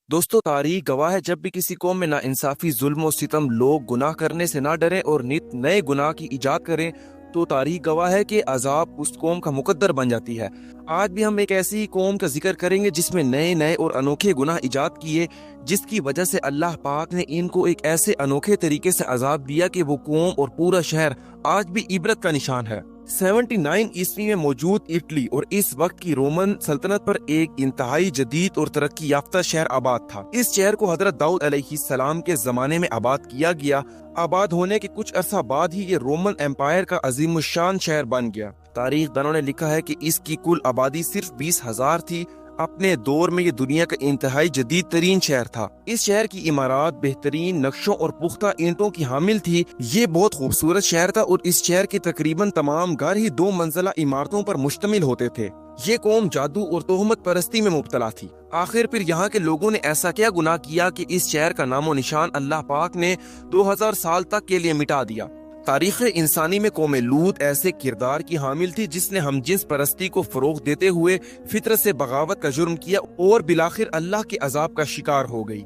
دوستو تاریخ گواہ ہے جب بھی کسی قوم میں ناانصافی ظلم و ستم لوگ گناہ کرنے سے نہ ڈریں اور نت نئے گناہ کی ایجاد کریں تو تاریخ گواہ ہے کہ عذاب اس قوم کا مقدر بن جاتی ہے۔ آج بھی ہم ایک ایسی قوم کا ذکر کریں گے جس میں نئے نئے اور انوکھے گناہ ایجاد کیے، جس کی وجہ سے اللہ پاک نے ان کو ایک ایسے انوکھے طریقے سے عذاب دیا کہ وہ قوم اور پورا شہر آج بھی عبرت کا نشان ہے۔ 79 عیسوی میں موجود اٹلی اور اس وقت کی رومن سلطنت پر ایک انتہائی جدید اور ترقی یافتہ شہر آباد تھا۔ اس شہر کو حضرت داؤد علیہ السلام کے زمانے میں آباد کیا گیا۔ آباد ہونے کے کچھ عرصہ بعد ہی یہ رومن امپائر کا عظیم الشان شہر بن گیا۔ تاریخ دانوں نے لکھا ہے کہ اس کی کل آبادی صرف 20,000 تھی۔ اپنے دور میں یہ دنیا کا انتہائی جدید ترین شہر تھا۔ اس شہر کی عمارات بہترین نقشوں اور پختہ اینٹوں کی حامل تھی۔ یہ بہت خوبصورت شہر تھا اور اس شہر کے تقریباً تمام گھر ہی 2 منزلہ عمارتوں پر مشتمل ہوتے تھے۔ یہ قوم جادو اور تہمت پرستی میں مبتلا تھی۔ آخر پھر یہاں کے لوگوں نے ایسا کیا گناہ کیا کہ اس شہر کا نام و نشان اللہ پاک نے 2000 سال تک کے لیے مٹا دیا۔ تاریخ انسانی میں قوم لوط ایسے کردار کی حامل تھی جس نے ہم جنس پرستی کو فروغ دیتے ہوئے فطرت سے بغاوت کا جرم کیا اور بالآخر اللہ کے عذاب کا شکار ہو گئی۔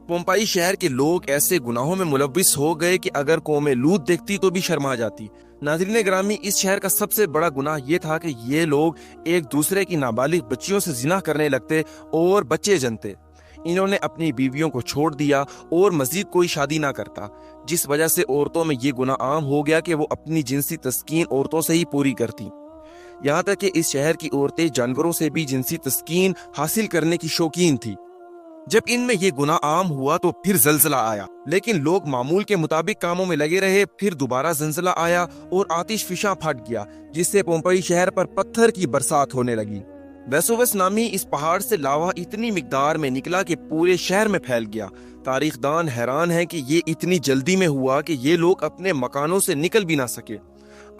پومپائی شہر کے لوگ ایسے گناہوں میں ملوث ہو گئے کہ اگر قوم لوط دیکھتی تو بھی شرما جاتی۔ ناظرین گرامی، اس شہر کا سب سے بڑا گناہ یہ تھا کہ یہ لوگ ایک دوسرے کی نابالغ بچیوں سے زنا کرنے لگتے اور بچے جنتے۔ انہوں نے اپنی بیویوں کو چھوڑ دیا اور مزید کوئی شادی نہ کرتا، جس وجہ سے عورتوں میں یہ گناہ عام ہو گیا کہ وہ اپنی جنسی تسکین عورتوں سے ہی پوری کرتی۔ یہاں تک کہ اس شہر کی عورتیں جانوروں سے بھی جنسی تسکین حاصل کرنے کی شوقین تھی۔ جب ان میں یہ گناہ عام ہوا تو پھر زلزلہ آیا، لیکن لوگ معمول کے مطابق کاموں میں لگے رہے۔ پھر دوبارہ زلزلہ آیا اور آتش فشاں پھٹ گیا، جس سے پومپئی شہر پر پتھر کی برسات ہونے لگی۔ ویسووس نامی اس پہاڑ سے لاوا اتنی مقدار میں نکلا کہ پورے شہر میں پھیل گیا۔ تاریخ دان حیران ہے کہ یہ اتنی جلدی میں ہوا کہ یہ لوگ اپنے مکانوں سے نکل بھی نہ سکے۔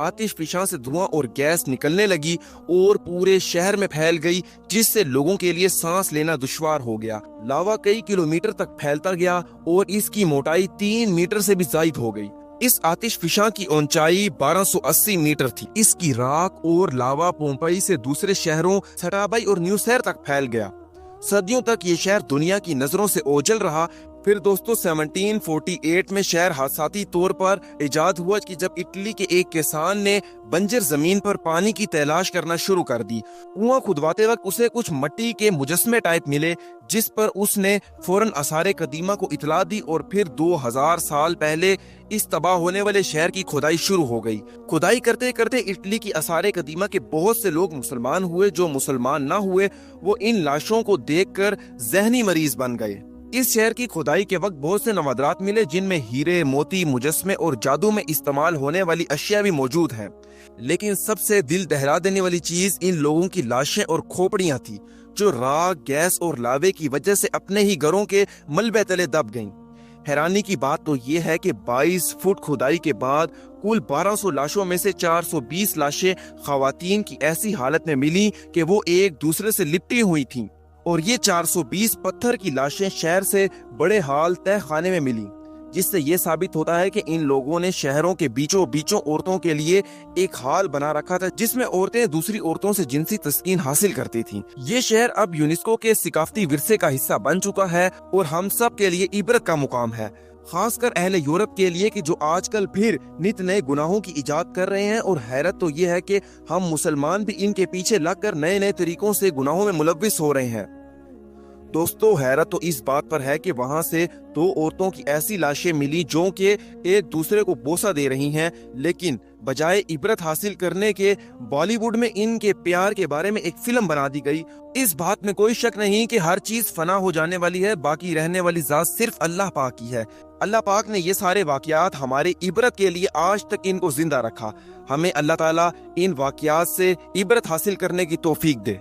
آتش فشاں سے دھواں اور گیس نکلنے لگی اور پورے شہر میں پھیل گئی، جس سے لوگوں کے لیے سانس لینا دشوار ہو گیا۔ لاوا کئی کلومیٹر تک پھیلتا گیا اور اس کی موٹائی 3 میٹر سے بھی زائد ہو گئی۔ اس آتش فشاں کی اونچائی 1280 میٹر تھی۔ اس کی راکھ اور لاوا پومپئی سے دوسرے شہروں سٹابئی اور نیوسیر تک پھیل گیا۔ صدیوں تک یہ شہر دنیا کی نظروں سے اوجھل رہا۔ پھر دوستو 1748 میں شہر حادثاتی طور پر ایجاد ہوا کہ جب اٹلی کے ایک کسان نے بنجر زمین پر پانی کی تلاش کرنا شروع کر دی۔ کنواں کھدواتے وقت اسے کچھ مٹی کے مجسمے ٹائپ ملے، جس پر اس نے فوراً آثار قدیمہ کو اطلاع دی اور پھر 2000 سال پہلے اس تباہ ہونے والے شہر کی کھدائی شروع ہو گئی۔ کھدائی کرتے کرتے اٹلی کی آثار قدیمہ کے بہت سے لوگ مسلمان ہوئے۔ جو مسلمان نہ ہوئے وہ ان لاشوں کو دیکھ کر ذہنی مریض بن گئے۔ اس شہر کی کھدائی کے وقت بہت سے نوادرات ملے، جن میں ہیرے، موتی، مجسمے اور جادو میں استعمال ہونے والی اشیاء بھی موجود ہیں۔ لیکن سب سے دل دہلا دینے والی چیز ان لوگوں کی لاشیں اور کھوپڑیاں تھیں، جو راکھ، گیس اور لاوے کی وجہ سے اپنے ہی گھروں کے ملبے تلے دب گئیں۔ حیرانی کی بات تو یہ ہے کہ 22 فٹ کھدائی کے بعد کل 1200 لاشوں میں سے 420 لاشیں خواتین کی ایسی حالت میں ملی کہ وہ ایک دوسرے سے لپٹی ہوئی تھیں، اور یہ 420 پتھر کی لاشیں شہر سے بڑے حال تہ خانے میں ملی، جس سے یہ ثابت ہوتا ہے کہ ان لوگوں نے شہروں کے بیچوں عورتوں کے لیے ایک حال بنا رکھا تھا جس میں عورتیں دوسری عورتوں سے جنسی تسکین حاصل کرتی تھیں۔ یہ شہر اب یونیسکو کے ثقافتی ورثے کا حصہ بن چکا ہے اور ہم سب کے لیے عبرت کا مقام ہے، خاص کر اہل یورپ کے لیے کہ جو آج کل پھر نت نئے گناہوں کی ایجاد کر رہے ہیں۔ اور حیرت تو یہ ہے کہ ہم مسلمان بھی ان کے پیچھے لگ کر نئے نئے طریقوں سے گناہوں میں ملوث ہو رہے ہیں۔ دوستو حیرت تو اس بات پر ہے کہ وہاں سے 2 عورتوں کی ایسی لاشیں ملی جو کہ ایک دوسرے کو بوسہ دے رہی ہیں، لیکن بجائے عبرت حاصل کرنے کے بالی ووڈ میں ان کے پیار کے بارے میں ایک فلم بنا دی گئی۔ اس بات میں کوئی شک نہیں کہ ہر چیز فنا ہو جانے والی ہے، باقی رہنے والی ذات صرف اللہ پاک کی ہے۔ اللہ پاک نے یہ سارے واقعات ہمارے عبرت کے لیے آج تک ان کو زندہ رکھا۔ ہمیں اللہ تعالیٰ ان واقعات سے عبرت حاصل کرنے کی توفیق دے۔